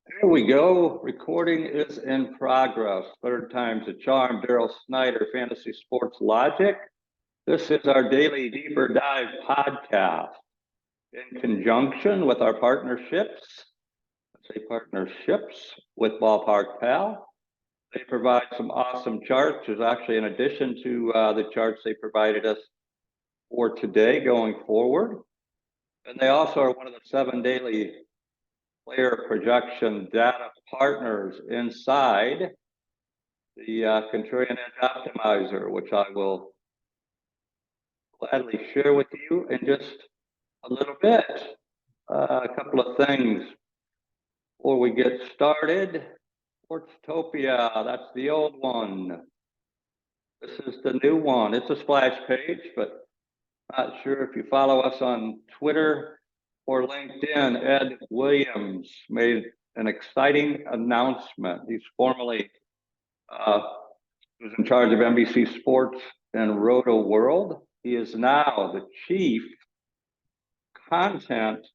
Here we go. Recording is in progress. Third time's a charm. Daryl Snyder, Fantasy Sports Logic. This is our daily deeper dive podcast in conjunction with our partnerships. Let's say partnerships with Ballpark Pal. They provide some awesome charts. There's actually an addition to the charts they provided us for today going forward. And they also are one of the 7 daily player projection data partners inside the Contrarian Edge Optimizer, which I will gladly share with you in just a little bit. A couple of things before we get started. Sportstopia, that's the old one. This is the new one. It's a splash page, but not sure if you follow us on Twitter or LinkedIn. Ed Williams made an exciting announcement. He's formerly was in charge of NBC Sports and Roto World. He is now the chief content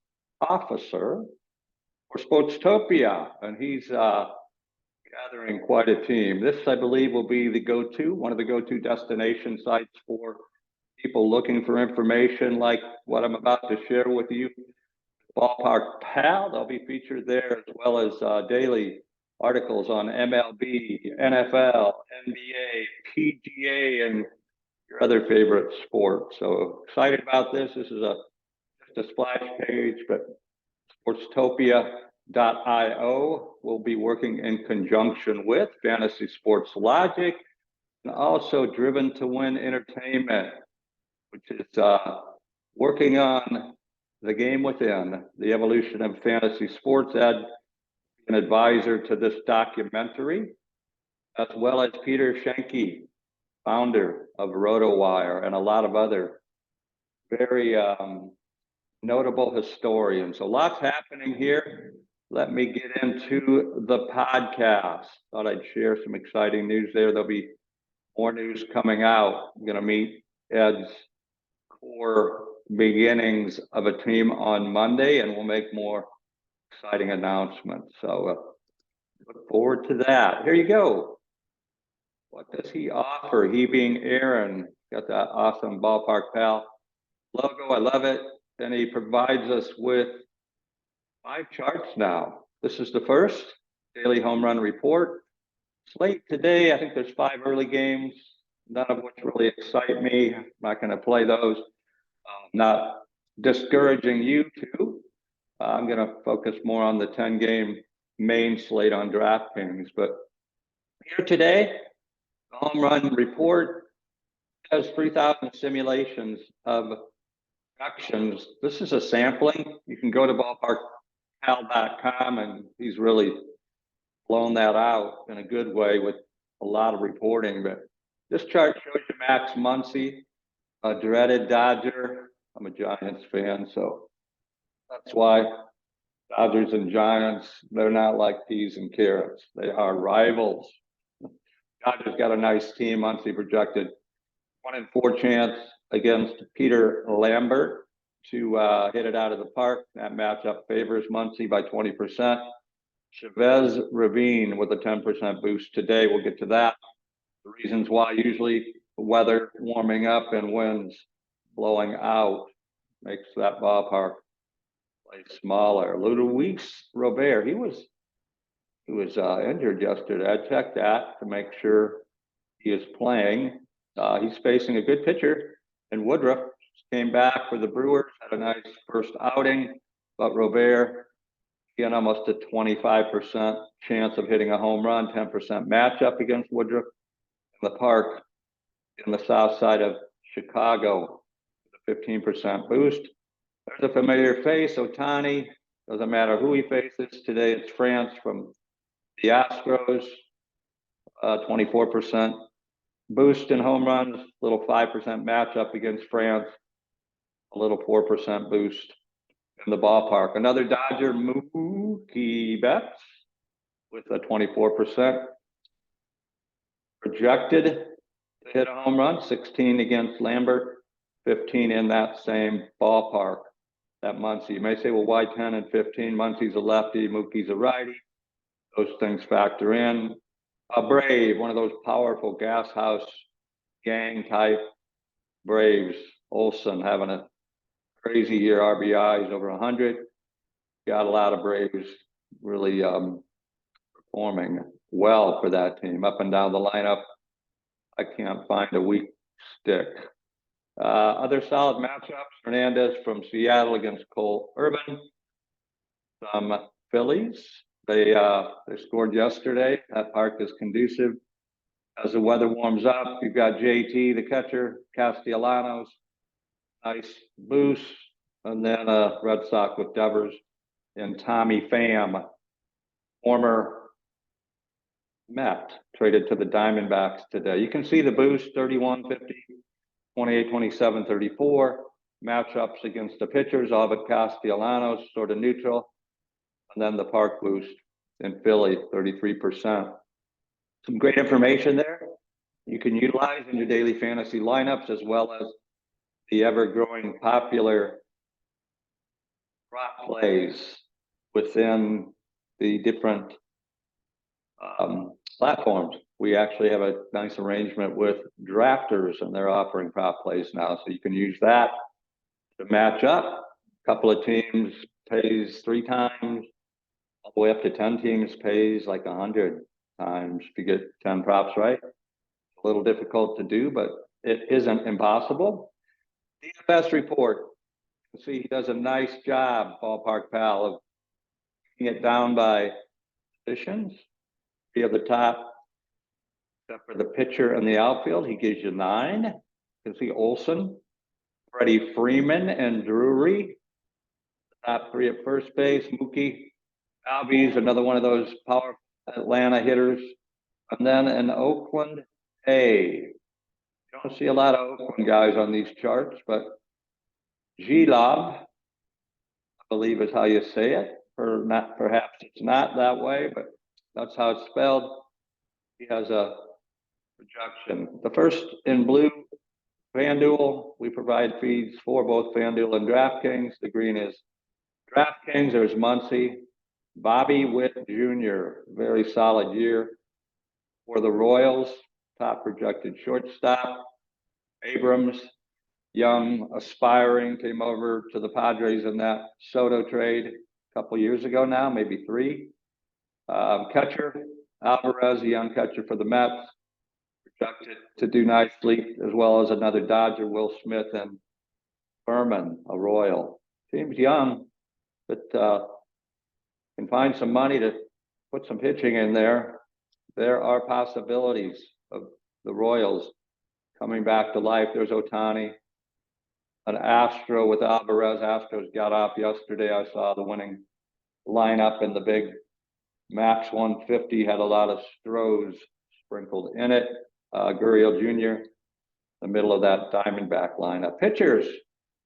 officer for Sportstopia, and he's gathering quite a team. This, I believe, will be the one of the go-to destination sites for people looking for information like what I'm about to share with you. Ballpark Pal, they'll be featured there, as well as daily articles on MLB, NFL, NBA, PGA, and your other favorite sports. So excited about this. This is just a splash page, but Sportstopia.io will be working in conjunction with Fantasy Sports Logic and also Driven to Win Entertainment, which is working on the game within, the evolution of fantasy sports. Ed, an advisor to this documentary, as well as Peter Schenke, founder of RotoWire, and a lot of other very notable historians. So lots happening here. Let me get into the podcast. Thought I'd share some exciting news there. There'll be more news coming out. I'm going to meet Ed's core beginnings of a team on Monday, and we'll make more exciting announcements. So look forward to that. Here you go. What does he offer? He being Aaron, got that awesome Ballpark Pal logo. I love it. And he provides us with 5 charts now. This is the first daily home run report. Slate today, I think there's 5 early games, none of which really excite me. I'm not going to play those. Not discouraging you to. I'm going to focus more on the 10-game main slate on DraftKings. But here today, the home run report has 3,000 simulations of productions. This is a sampling. You can go to ballparkpal.com, and he's really blown that out in a good way with a lot of reporting. But this chart shows you Max Muncy, a dreaded Dodger. I'm a Giants fan, so that's why Dodgers and Giants, they're not like peas and carrots. They are rivals. Dodgers got a nice team. Muncy projected 1 in 4 chance against Peter Lambert to hit it out of the park. That matchup favors Muncy by 20%. Chavez Ravine with a 10% boost today. We'll get to that. The reasons why: usually weather warming up and winds blowing out makes that ballpark play smaller. Luis Robert, he was injured yesterday. I checked that to make sure he is playing. He's facing a good pitcher, and Woodruff came back for the Brewers, had a nice first outing, but Robert, again, almost a 25% chance of hitting a home run, 10% matchup against Woodruff in the park in the south side of Chicago, with a 15% boost. There's a familiar face, Ohtani. Doesn't matter who he faces. Today it's France from the Astros, 24% boost in home runs, little 5% matchup against France, a little 4% boost in the ballpark. Another Dodger, Mookie Betts, with a 24% projected to hit a home run, 16 against Lambert, 15 in that same ballpark. That Muncy. You may say, well, why 10 and 15? Muncy's a lefty, Mookie's a righty. those things factor in. Brave, one of those powerful gas house gang type Braves. Olson having a crazy year, RBIs over 100. Got a lot of Braves really performing well for that team. Up and down the lineup, I can't find a weak stick. Other solid matchups, Hernandez from Seattle against Cole Urban. Some Phillies. They scored yesterday. That park is conducive. As the weather warms up, you've got JT, the catcher, Castellanos, nice boost, and then a Red Sox with Devers and Tommy Pham, former Met, traded to the Diamondbacks today. You can see the boost, 31, 50, 28, 27, 34. Matchups against the pitchers, all but Castellanos, sort of neutral. And then the park boost in Philly, 33%. Some great information there you can utilize in your daily fantasy lineups, as well as the ever-growing popular prop plays within the different platforms. We actually have a nice arrangement with drafters, and they're offering prop plays now, so you can use that to match up. A couple of teams pays 3 times, all the way up to 10 teams pays like 100 times if you get 10 props right. A little difficult to do, but it isn't impossible. DFS report. You see, he does a nice job, Ballpark Pal, of breaking it down by positions. You have the top, except for the pitcher and the outfield, he gives you 9. You can see Olson, Freddie Freeman, and Drury. Top 3 at first base. Mookie Albies, another one of those powerful Atlanta hitters. And then in Oakland, you don't see a lot of Oakland guys on these charts, but G-Lob, I believe is how you say it. Or not, perhaps it's not that way, but that's how it's spelled. He has a projection. The first in blue, FanDuel. We provide feeds for both FanDuel and DraftKings. The green is DraftKings. There's Muncie. Bobby Witt Jr., very solid year for the Royals. Top projected shortstop. Abrams, young, aspiring, came over to the Padres in that Soto trade a couple years ago now, maybe 3. Catcher, Alvarez, a young catcher for the Mets, projected to do nicely, as well as another Dodger, Will Smith, and Furman, a Royal. Team's young, but can find some money to put some pitching in there. There are possibilities of the Royals coming back to life. There's Ohtani, an Astro with Alvarez. Astros got off yesterday. I saw the winning lineup in the big Max 150, had a lot of Stros sprinkled in it. Gurriel Jr., the middle of that Diamondback lineup. Pitchers,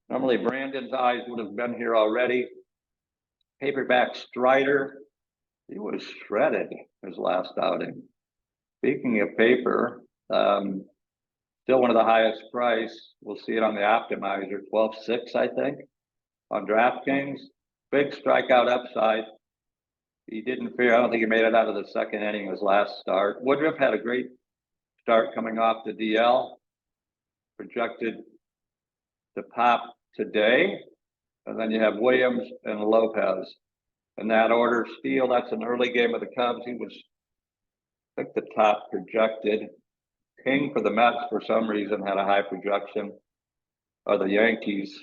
normally Brandon's eyes would have been here already. Paperback Strider, he was shredded his last outing. Speaking of paper, still one of the highest price. We'll see it on the optimizer, 12.6, I think, on DraftKings. Big strikeout upside. He didn't fear. I don't think he made it out of the second inning his last start. Woodruff had a great start coming off the DL. Projected to pop today. And then you have Williams and Lopez. In that order, Steele, that's an early game of the Cubs. He was, I think, the top projected. King for the Mets, for some reason, had a high projection. Or the Yankees.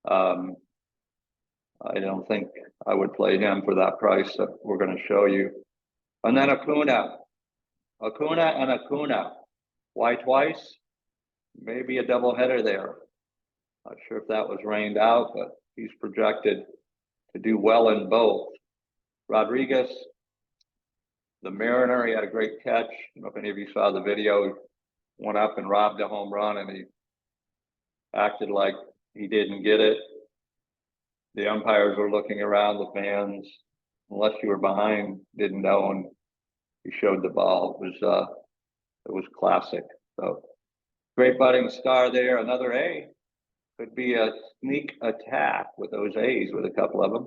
I don't think I would play him for that price that we're going to show you. And then Acuna. Acuna. Why twice? Maybe a doubleheader there. Not sure if that was rained out, but he's projected to do well in both. Rodriguez, the Mariner, he had a great catch. I don't know if any of you saw the video. He went up and robbed a home run, and he acted like he didn't get it. The umpires were looking around, the fans, unless you were behind, didn't know, and he showed the ball. It was classic. So great budding star there. Another A. Could be a sneak attack with those A's, with a couple of them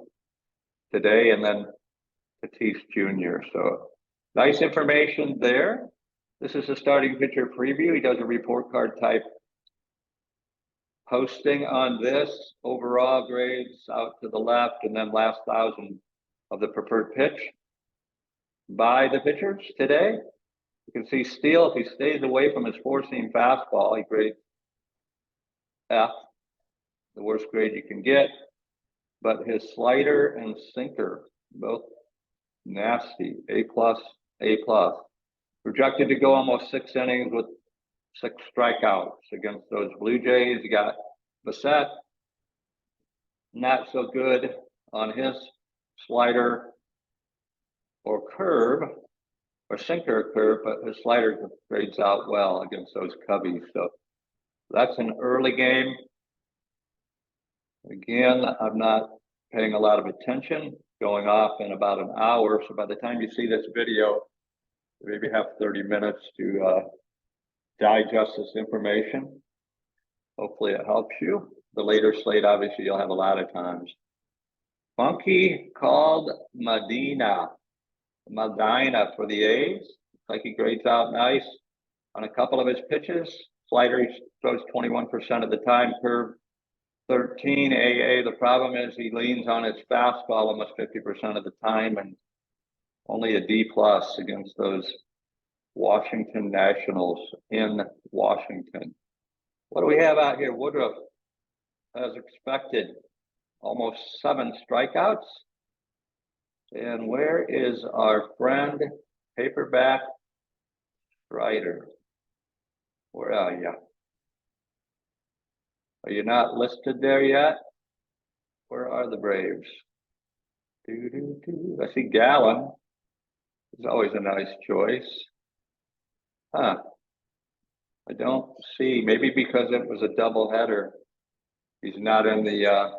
today. And then Tatis Jr. So nice information there. This is a starting pitcher preview. He does a report card type posting on this, overall grades out to the left, and then last 1,000 of the preferred pitch by the pitchers today. You can see Steele, if he stays away from his four-seam fastball, he grades F, the worst grade you can get. But his slider and sinker, both nasty, A+, A+. Projected to go almost 6 innings with 6 strikeouts against those Blue Jays. You got Bassett, not so good on his slider or curve, or sinker or curve, but his slider grades out well against those Cubbies. So that's an early game. Again, I'm not paying a lot of attention, going off in about an hour. So by the time you see this video, you maybe have 30 minutes to digest this information. Hopefully it helps you. The later slate, obviously, you'll have a lot of times. Funky called Medina for the A's. Looks like he grades out nice on a couple of his pitches. Slider he throws 21% of the time, curve 13. AA, the problem is he leans on his fastball almost 50% of the time, and only a D+ against those Washington Nationals in Washington. What do we have out here? Woodruff, as expected, almost 7 strikeouts. And where is our friend Paperback Strider? Where are you? Are you not listed there yet? Where are the Braves? I see Gallen. It's always a nice choice. Huh. I don't see, maybe because it was a doubleheader. He's not in the,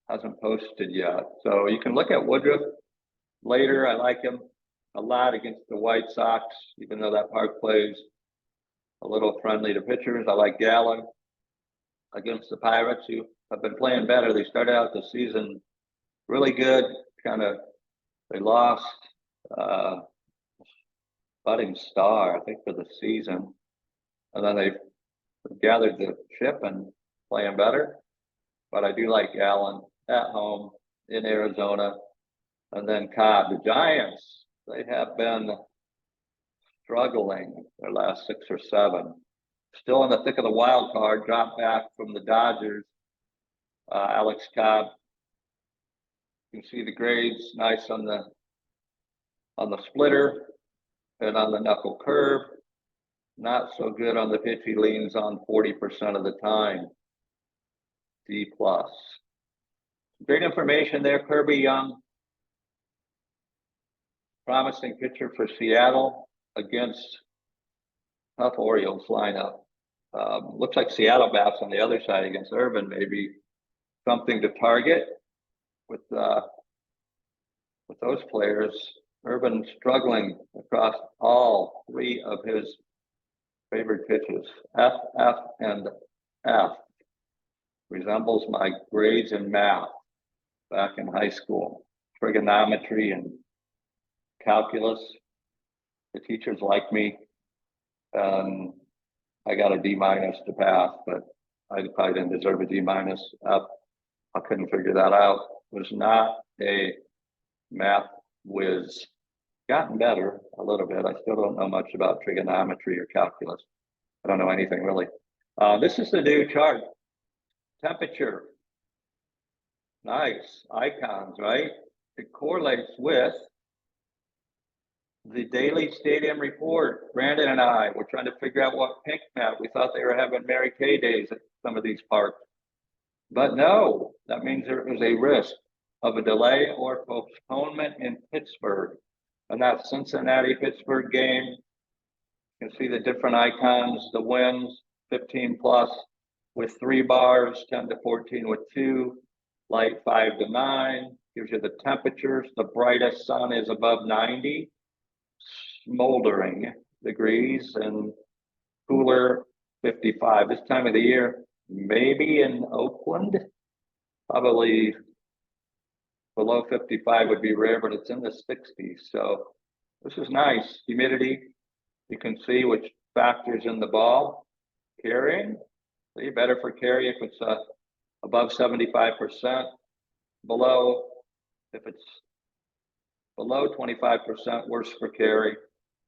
hasn't posted yet. So you can look at Woodruff later. I like him a lot against the White Sox, even though that park plays a little friendly to pitchers. I like Gallen against the Pirates, who have been playing better. They started out the season really good. They lost budding star, I think, for the season. And then they've gathered the ship and playing better. But I do like Gallen at home in Arizona. And then Cobb. The Giants, they have been struggling their last 6 or 7. Still in the thick of the wild card, dropped back from the Dodgers. Alex Cobb. You can see the grades nice on the splitter and on the knuckle curve. Not so good on the pitch. He leans on 40% of the time. D+. Great information there. Kirby Young, promising pitcher for Seattle against tough Orioles lineup. Looks like Seattle bats on the other side against Irvin, maybe something to target with those players. Irvin struggling across all 3 of his favorite pitches. F, F, and F. Resembles my grades in math back in high school. Trigonometry and calculus. The teachers like me. I got a D- to pass, but I probably didn't deserve a D-. I couldn't figure that out. Was not a math whiz. Gotten better a little bit. I still don't know much about trigonometry or calculus. I don't know anything really. This is the new chart. Temperature. Nice. Icons, right? It correlates with the daily stadium report. Brandon and I were trying to figure out what pink meant. We thought they were having Mary Kay days at some of these parks. But no, that means there was a risk of a delay or postponement in Pittsburgh. And that Cincinnati-Pittsburgh game, you can see the different icons, the winds, 15 plus with 3 bars, 10 to 14 with 2, light 5 to 9, gives you the temperatures. The brightest sun is above 90, smoldering degrees, and cooler 55. This time of the year, maybe in Oakland, probably below 55 would be rare, but it's in the 60s. So this is nice. Humidity, you can see which factors in the ball. Carrying, see, better for carry if it's above 75%. Below, if it's below 25%, worse for carry.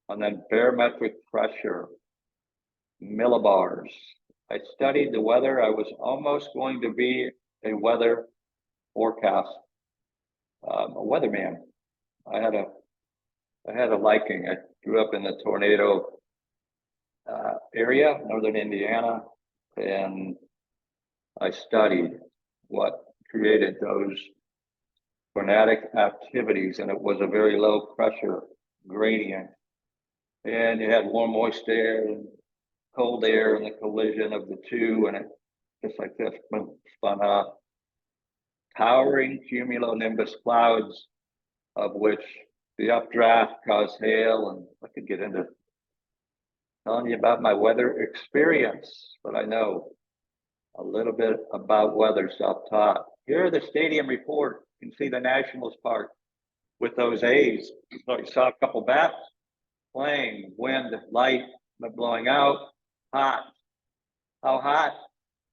And then barometric pressure, millibars. I studied the weather. I was almost going to be a weather forecast, a weatherman. I had a liking. I grew up in the tornado area, northern Indiana, and I studied what created those tornadic activities, and it was a very low pressure gradient. And you had warm, moist air and cold air and the collision of the two, and it just like this spun off. Towering cumulonimbus clouds, of which the updraft caused hail, and I could get into telling you about my weather experience, but I know a little bit about weather self-taught. Here are the stadium report. You can see the Nationals Park with those A's. So you saw a couple bats playing, wind, light, blowing out, hot. How hot?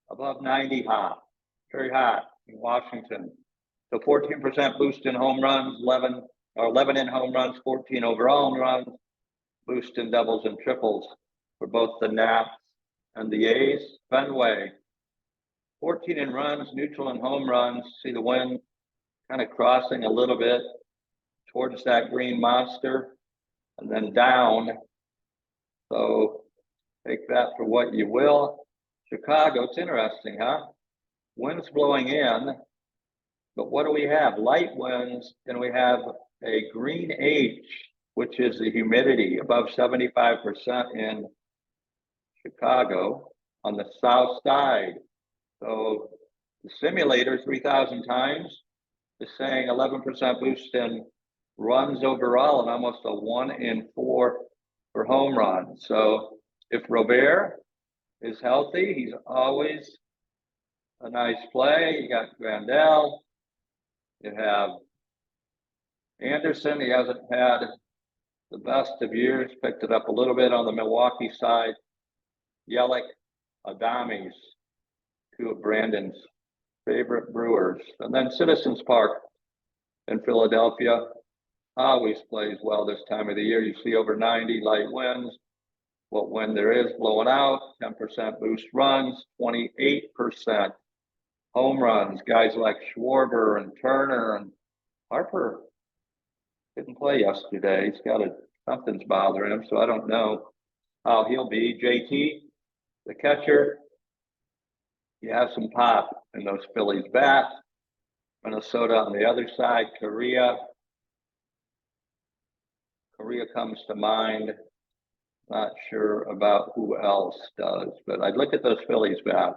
Above 90 hot, very hot in Washington. So 14% boost in home runs, 11 in home runs, 14 overall home runs, boost in doubles and triples for both the Nats and the A's. Fenway, 14 in runs, neutral in home runs. See the wind kind of crossing a little bit towards that green monster and then down. So take that for what you will. Chicago, it's interesting, huh? Winds blowing in, but what do we have? Light winds, and we have a green H, which is the humidity above 75% in Chicago on the south side. So the simulator 3,000 times is saying 11% boost in runs overall and almost a 1 in 4 for home runs. So if Robert is healthy, he's always a nice play. You got Grandel, you have Anderson. He hasn't had the best of years, picked it up a little bit on the Milwaukee side. Yelich, Adames, two of Brandon's favorite Brewers. And then Citizens Park in Philadelphia always plays well this time of the year. You see over 90 light winds. What wind there is blowing out, 10% boost runs, 28% home runs. Guys like Schwarber and Turner and Harper didn't play yesterday. He's got something's bothering him, so I don't know how he'll be. JT, the catcher, you have some pop in those Phillies bats. Minnesota on the other side, Korea comes to mind. Not sure about who else does, but I'd look at those Phillies bats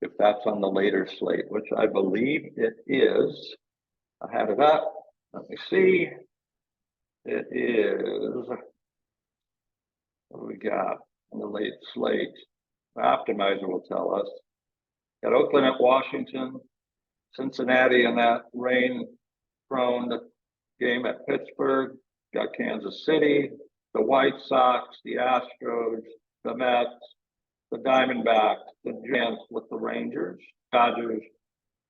if that's on the later slate, which I believe it is. I have it up. Let me see. It is. What do we got on the late slate? The optimizer will tell us. Got Oakland at Washington, Cincinnati in that rain-prone game at Pittsburgh. Got Kansas City, the White Sox, the Astros, the Mets, the Diamondbacks, the Giants with the Rangers, Dodgers,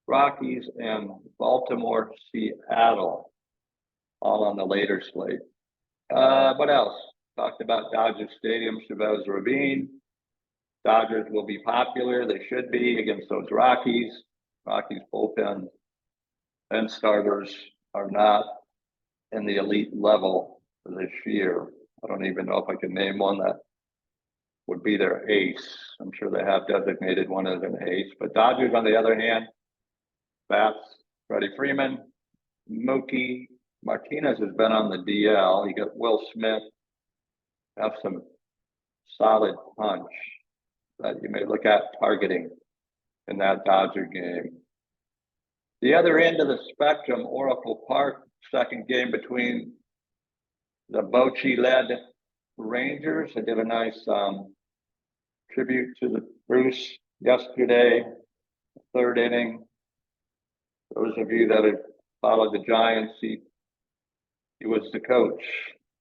Rockies, and Baltimore, Seattle, all on the later slate. What else? Talked about Dodger Stadium, Chavez Ravine. Dodgers will be popular. They should be against those Rockies. Rockies bullpen and starters are not in the elite level this year. I don't even know if I can name one that would be their ace. I'm sure they have designated one as an ace, but Dodgers on the other hand, bats, Freddie Freeman, Mookie, Martinez has been on the DL. You got Will Smith, have some solid punch that you may look at targeting in that Dodger game. The other end of the spectrum, Oracle Park, second game between the Bochy-led Rangers. I did a nice tribute to the Bruce yesterday, third inning. Those of you that have followed the Giants. He was the coach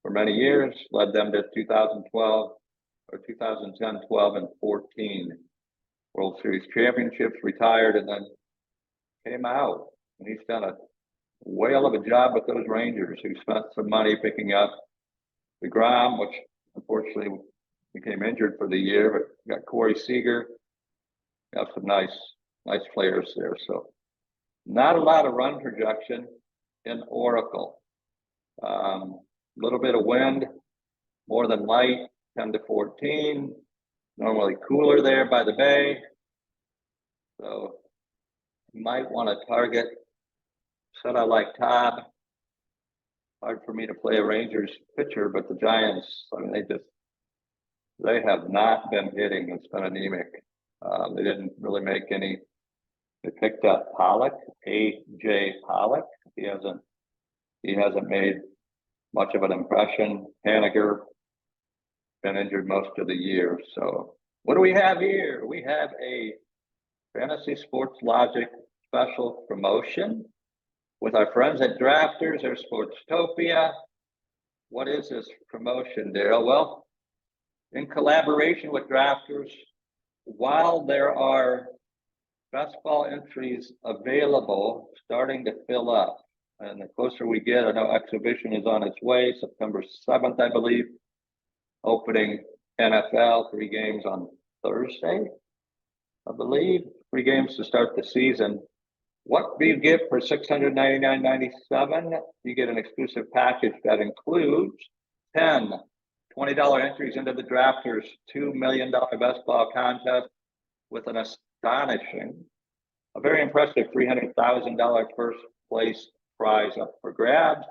for many years, led them to 2012 or 2010, 12, and 14 World Series championships, retired, and then came out. And he's done a whale of a job with those Rangers, who spent some money picking up DeGrom, which unfortunately became injured for the year, but got Corey Seager, got some nice players there. So not a lot of run projection in Oracle. Little bit of wind, more than light, 10 to 14. Normally cooler there by the bay. So you might want to target. Said I like Todd. Hard for me to play a Rangers pitcher, but the Giants, I mean, they have not been hitting. It's been anemic. They didn't really make any. They picked up Pollock, A.J. Pollock. He hasn't made much of an impression. Haniger been injured most of the year. So what do we have here? We have a Fantasy Sports Logic special promotion with our friends at Drafters or Sportstopia. What is this promotion, Daryl? Well, in collaboration with Drafters, while there are best ball entries available, starting to fill up, and the closer we get, I know exhibition is on its way, September 7th, I believe, opening NFL, 3 games on Thursday, I believe, 3 games to start the season. What do you get for $699.97? You get an exclusive package that includes 10 $20 entries into the Drafters $2 million best ball contest with an astonishing, a very impressive $300,000 first place prize up for grabs.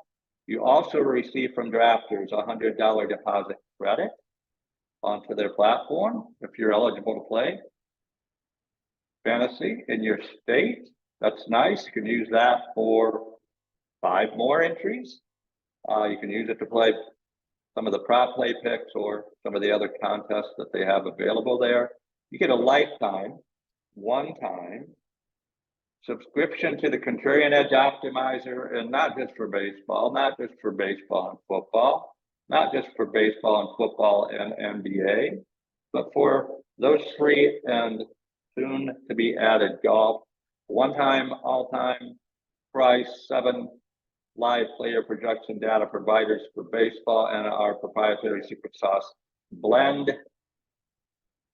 You also receive from Drafters a $100 deposit credit onto their platform if you're eligible to play fantasy in your state. That's nice. You can use that for 5 more entries. You can use it to play some of the prop play picks or some of the other contests that they have available there. You get a lifetime, one-time subscription to the Contrarian Edge Optimizer, and not just for baseball, not just for baseball and football, not just for baseball and football and NBA, but for those 3 and soon to be added golf. One-time, all-time price, 7 live player projection data providers for baseball and our proprietary secret sauce blend.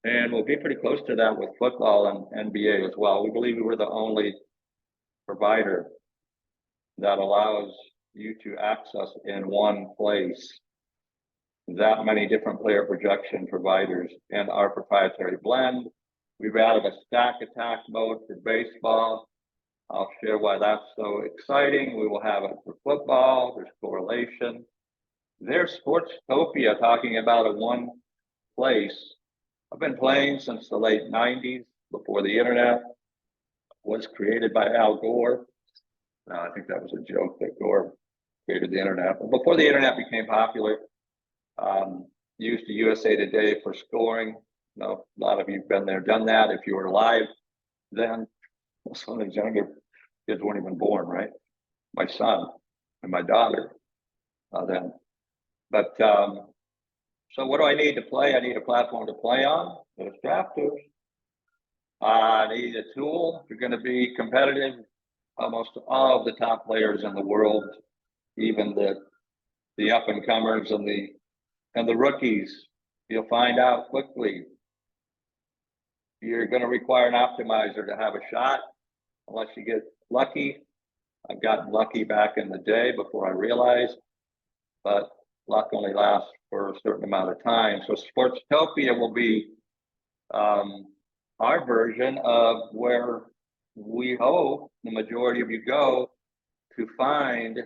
And we'll be pretty close to that with football and NBA as well. We believe we're the only provider that allows you to access in one place that many different player projection providers and our proprietary blend. We've added a stack attack mode for baseball. I'll share why that's so exciting. We will have it for football. There's correlation. There's Sportstopia talking about a one place. I've been playing since the late 90s, before the internet was created by Al Gore. I think that was a joke that Gore created the internet. But before the internet became popular, used the USA Today for scoring. You know, a lot of you have been there, done that. If you were alive then, some of these younger kids weren't even born, right? My son and my daughter then. But so what do I need to play? I need a platform to play on. There's Drafters. I need a tool. If you're going to be competitive, almost all of the top players in the world, even the up and comers and the rookies, you'll find out quickly. You're going to require an optimizer to have a shot, unless you get lucky. I've gotten lucky back in the day before I realized, but luck only lasts for a certain amount of time. So Sportstopia will be our version of where we hope the majority of you go to find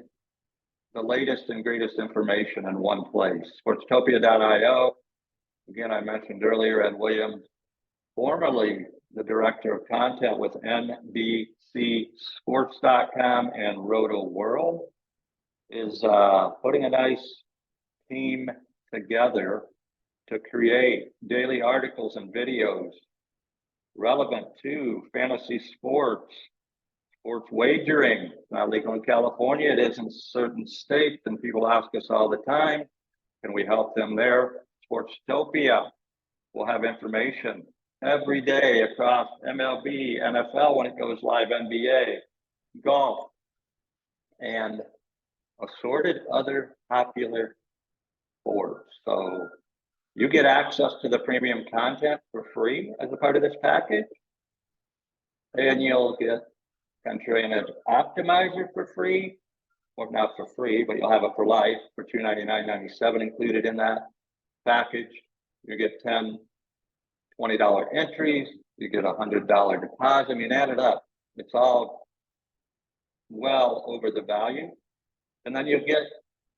the latest and greatest information in one place. Sportstopia.io. Again, I mentioned earlier, Ed Williams, formerly the director of content with NBCSports.com and Roto World, is putting a nice team together to create daily articles and videos relevant to fantasy sports Sports wagering, it's not legal in California. It is in certain states, and people ask us all the time, can we help them there? Sportstopia will have information every day across MLB, NFL when it goes live, NBA, golf, and assorted other popular sports. So you get access to the premium content for free as a part of this package, and you'll get Contrarian Edge Optimizer for free, or not for free, but you'll have it for life for $299.97 included in that package. You get 10 $20 entries, you get a $100 deposit. I mean, add it up, it's all well over the value. And then you get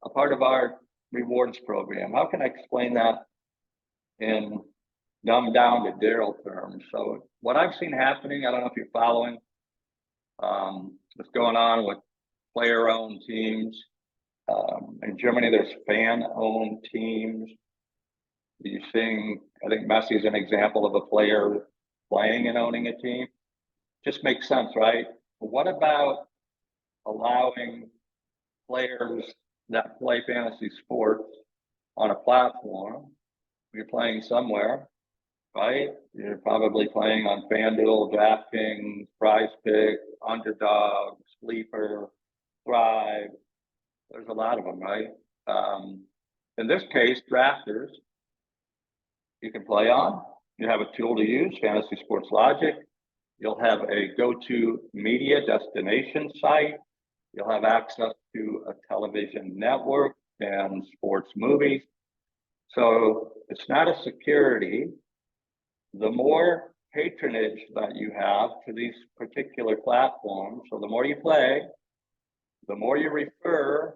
a part of our rewards program. How can I explain that in dumbed down to Daryl terms? So what I've seen happening, I don't know if you're following what's going on with player-owned teams. In Germany, there's fan-owned teams. You're seeing, I think Messi's an example of a player playing and owning a team. Just makes sense, right? But what about allowing players that play fantasy sports on a platform? You're playing somewhere, right? You're probably playing on FanDuel, DraftKings, Prize Pick, Underdog, Sleeper, Thrive. There's a lot of them, right? In this case, drafters, you can play on. You have a tool to use, Fantasy Sports Logic. You'll have a go-to media destination site. You'll have access to a television network and sports movies. So it's not a security. The more patronage that you have to these particular platforms, so the more you play, the more you refer,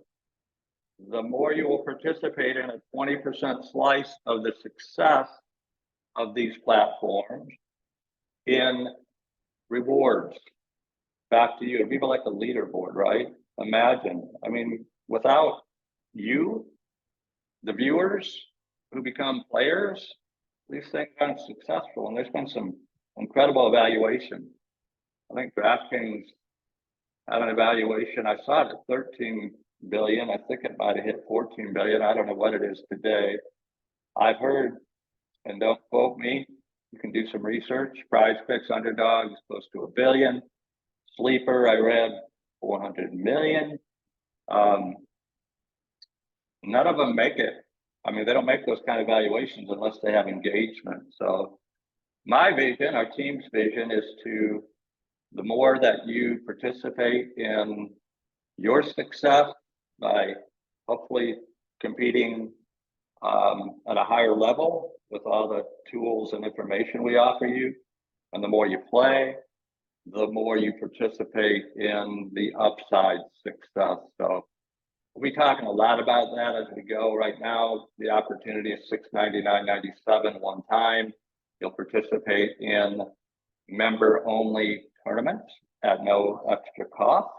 the more you will participate in a 20% slice of the success of these platforms in rewards. Back to you. It'd be like a leaderboard, right? Imagine, I mean, without you, the viewers who become players, these things aren't successful. And there's been some incredible evaluation. I think DraftKings had an evaluation. I saw it at 13 billion. I think it might have hit 14 billion. I don't know what it is today. I've heard, and don't quote me, you can do some research. Prize Picks, Underdogs, close to $1 billion. Sleeper, I read 400 million. None of them make it. I mean, they don't make those kind of valuations unless they have engagement. So my vision, our team's vision, is to, the more that you participate in your success by hopefully competing at a higher level with all the tools and information we offer you, and the more you play, the more you participate in the upside success. So we'll be talking a lot about that as we go. Right now, the opportunity is $699.97 one time. You'll participate in member-only tournaments at no extra cost.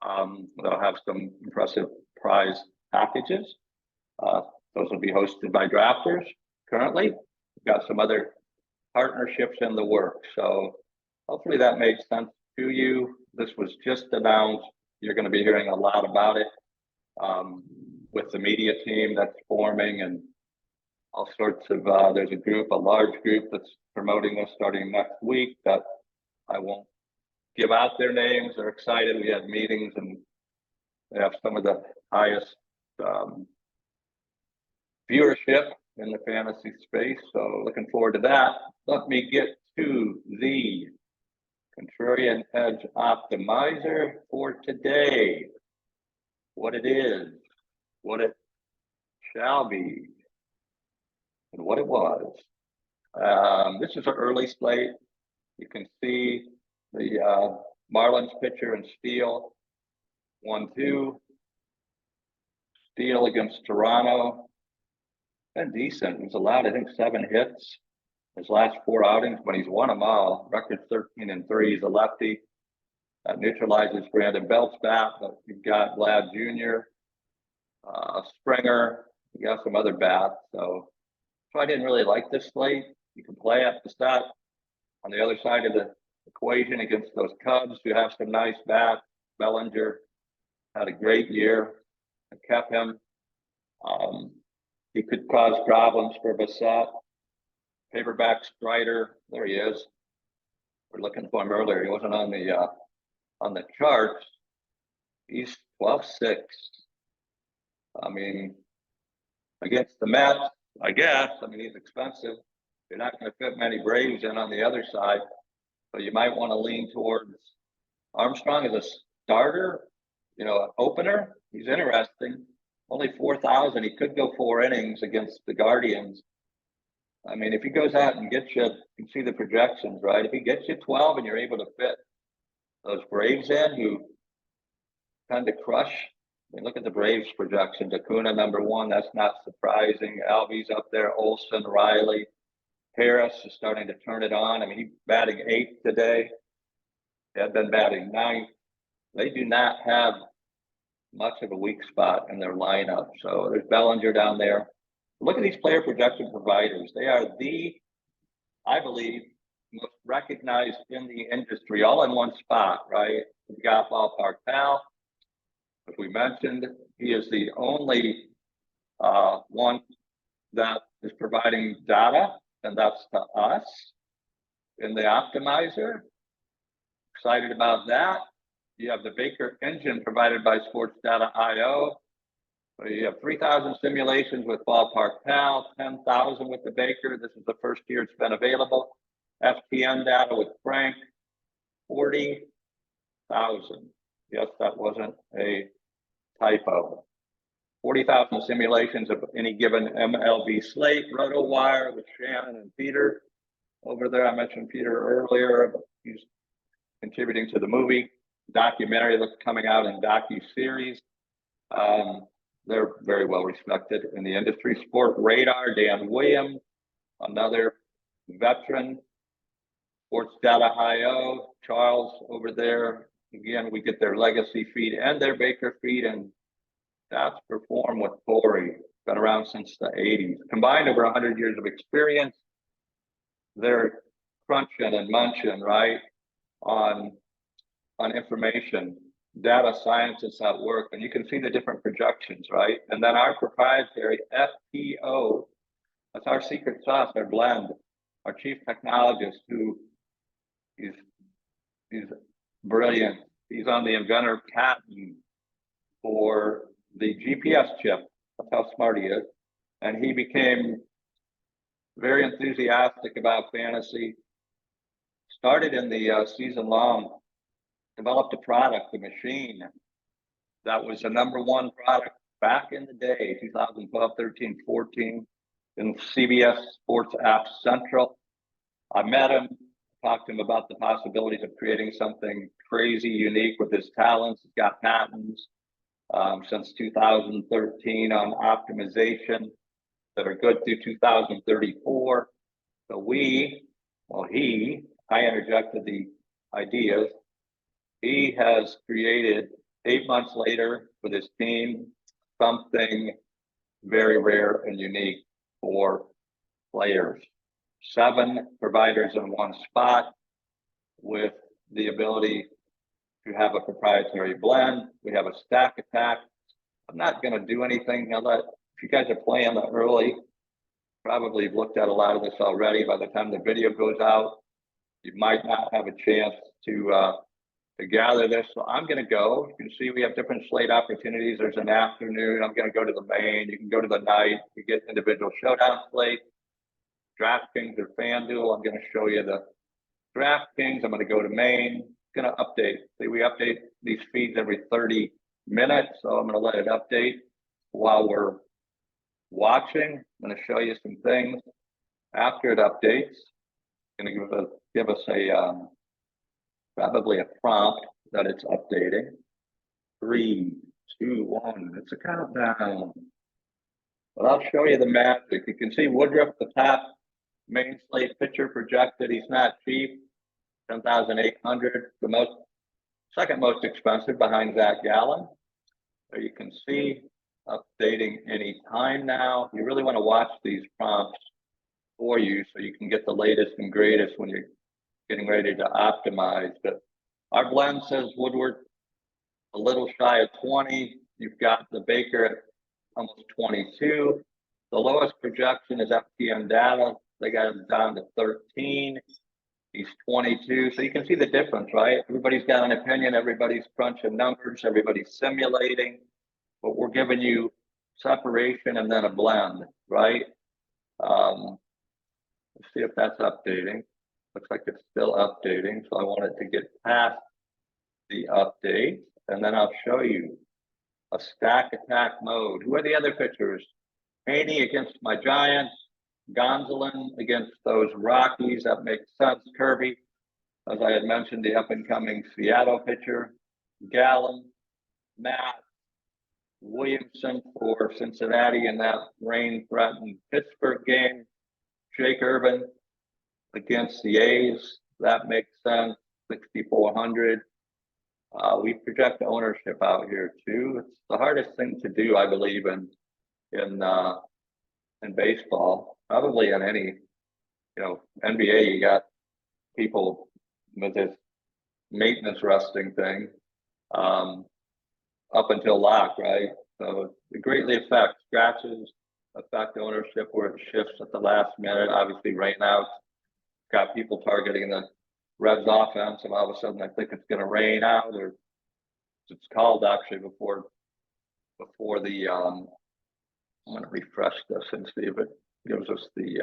They'll have some impressive prize packages. Those will be hosted by drafters currently. We've got some other partnerships in the works. So hopefully that made sense to you. This was just announced. You're going to be hearing a lot about it with the media team that's forming, and all sorts of, there's a group, a large group that's promoting this starting next week that I won't give out their names. They're excited. We had meetings and they have some of the highest viewership in the fantasy space. So looking forward to that. Let me get to the Contrarian Edge Optimizer for today. What it is, what it shall be, and what it was. This is an early slate. You can see the Marlins pitcher and Steele 1-2. Steele against Toronto. Been decent. He's allowed, I think, 7 hits his last 4 outings, but he's won them all. Record 13-3. He's a lefty. That neutralizes Brandon Belt's bat, but you've got Vlad Jr., Springer. You got some other bats. So I didn't really like this slate. You can play at the start on the other side of the equation against those Cubs who have some nice bats. Bellinger had a great year. I kept him. He could cause problems for Bassett. Paperback Strider, there he is. We're looking for him earlier. He wasn't on the charts. He's 12-6. I mean, against the Mets, I guess. I mean, he's expensive. You're not going to fit many Braves in on the other side, so you might want to lean towards Armstrong as a starter. You know, an opener. He's interesting. Only 4,000. He could go 4 innings against the Guardians. I mean, if he goes out and gets you can see the projections, right? If he gets you 12 and you're able to fit those Braves in who tend to crush. I mean, look at the Braves projections. Acuna #1, that's not surprising. Alvy's up there, Olsen, Riley. Harris is starting to turn it on. I mean, he's batting 8th today. He had been batting 9th. They do not have much of a weak spot in their lineup. So there's Bellinger down there. Look at these player projection providers. They are I believe, most recognized in the industry, all in one spot, right? We've got Ballpark Pal, as we mentioned. He is the only one that is providing data, and that's to us in the optimizer. Excited about that. You have the Baker engine provided by Sports Data IO. So you have 3,000 simulations with Ballpark Pal, 10,000 with the Baker. This is the first year it's been available. FTN data with Frank, 40,000. Yes, that wasn't a typo. 40,000 simulations of any given MLB slate. RotoWire with Shannon and Peter over there. I mentioned Peter earlier. He's contributing to the movie documentary that's coming out in docu-series. They're very well respected in the industry. Sport Radar, Dan Williams, another veteran. Sports Data IO, Charles over there. Again, we get their legacy feed and their Baker feed, and Stats Perform with Corey. Been around since the 80s. Combined over 100 years of experience. They're crunching and munching, right, on information. Data scientists at work, and you can see the different projections, right? And then our proprietary FPO, that's our secret sauce, our blend, our chief technologist, who he's brilliant. He's on the inventor patent for the GPS chip. That's how smart he is. And he became very enthusiastic about fantasy. Started in the season long. Developed a product, a machine, that was the #1 product back in the day, 2012, 13, 14, in CBS Sports App Central. I met him, talked to him about the possibilities of creating something crazy, unique with his talents. He's got patents since 2013 on optimization that are good through 2034. So I interjected the ideas. He has created 8 months later with his team something very rare and unique for players. 7 providers in one spot with the ability to have a proprietary blend. We have a stack attack. I'm not going to do anything. If you guys are playing early, probably have looked at a lot of this already. By the time the video goes out, you might not have a chance to gather this. So I'm going to go. You can see we have different slate opportunities. There's an afternoon. I'm going to go to the main. You can go to the night. You get individual showdown slate. DraftKings or FanDuel. I'm going to show you the DraftKings. I'm going to go to main. Going to update. See, we update these feeds every 30 minutes. So I'm going to let it update while we're watching. I'm going to show you some things after it updates. Going to give us probably a prompt that it's updating. 3, 2, 1. It's a countdown. But I'll show you the magic. You can see Woodruff, the top main slate pitcher projected. He's not cheap. 10,800. The second most expensive behind Zach Gallen. So you can see updating any time now. You really want to watch these prompts for you so you can get the latest and greatest when you're getting ready to optimize. But our blend says Woodward a little shy of 20. You've got the Baker at almost 22. The lowest projection is FTM data. They got it down to 13. He's 22. So you can see the difference, right? Everybody's got an opinion. Everybody's crunching numbers. Everybody's simulating. But we're giving you separation and then a blend, right? Let's see if that's updating. Looks like it's still updating. So I want it to get past the update. And then I'll show you a stack attack mode. Who are the other pitchers? Haney against my Giants. Gonsolin against those Rockies. That makes sense. Kirby, as I had mentioned, the up-and-coming Seattle pitcher. Gallen, Matt, Williamson for Cincinnati in that rain-threatened Pittsburgh game. Jake Irvin against the A's. That makes sense. 6,400. We project ownership out here too. It's the hardest thing to do, I believe, in baseball, probably in any, NBA. You got people with this maintenance resting thing up until lock, right? So it greatly affects scratches, affect ownership where it shifts at the last minute. Obviously, right now it's got people targeting the Reds offense, and all of a sudden I think it's going to rain out, or it's called actually before the I'm going to refresh this and see if it gives us the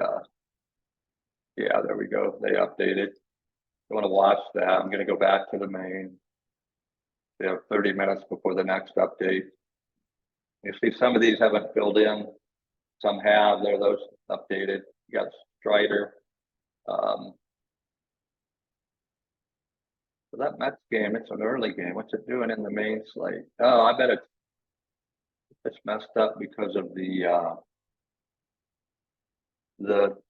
yeah, there we go. They updated. I want to watch that. I'm going to go back to the main. They have 30 minutes before the next update. You see some of these haven't filled in. Some have. They're those updated. You got Strider. So that Mets game, it's an early game. What's it doing in the main slate? Oh, I bet it's messed up because of the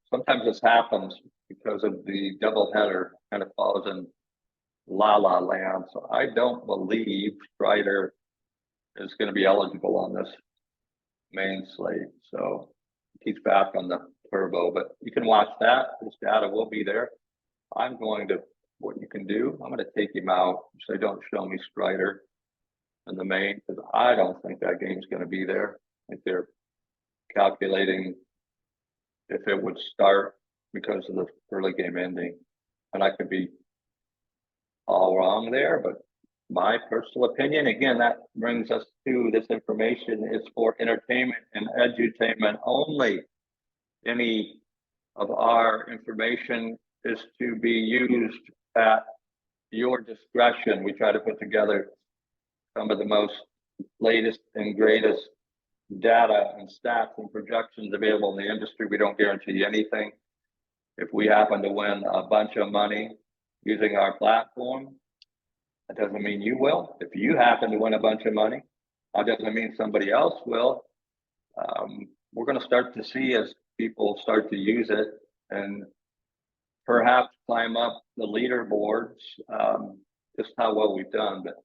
sometimes this happens because of the doubleheader kind of falls in la la land. So I don't believe Strider is going to be eligible on this main slate. So he's back on the turbo, but you can watch that. This data will be there. I'm going to, what you can do, I'm going to take him out. So don't show me Strider in the main, because I don't think that game's going to be there. I think they're calculating if it would start because of the early game ending. And I could be all wrong there, but my personal opinion, again, that brings us to this information is for entertainment and edutainment only. Any of our information is to be used at your discretion. We try to put together some of the most latest and greatest data and stats and projections available in the industry. We don't guarantee anything. If we happen to win a bunch of money using our platform, that doesn't mean you will. If you happen to win a bunch of money, that doesn't mean somebody else will. We're going to start to see as people start to use it and perhaps climb up the leaderboards, just how well we've done. But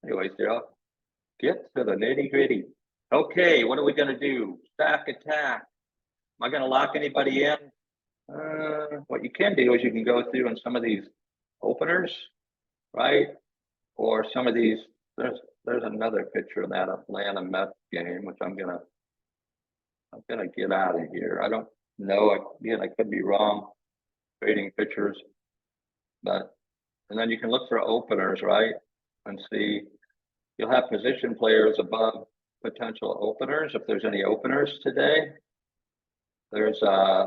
anyways, Daryl, get to the nitty gritty. Okay, what are we going to do? Stack attack. Am I going to lock anybody in? What you can do is you can go through in some of these openers, right? Or some of these, there's another picture of that Atlanta Mets game, which I'm gonna get out of here. I don't know. Again, I could be wrong trading pictures, but and then you can look for openers, right? And see, you'll have position players above potential openers if there's any openers today. There's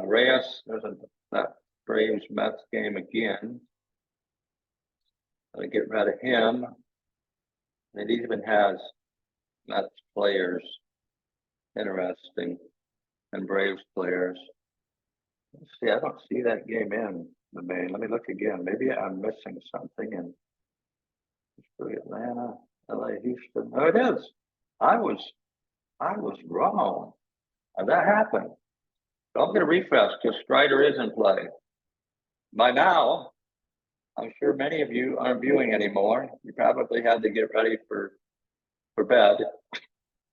Reyes. There's that Braves Mets game again. I get rid of him. It even has Mets players, interesting, and Braves players. Let's see, I don't see that game in the main. Let me look again. Maybe I'm missing something. And Atlanta, LA, Houston. Oh, it is. I was wrong. And that happened. So I'm going to refresh because Strider is in play. By now, I'm sure many of you aren't viewing anymore. You probably had to get ready for bed.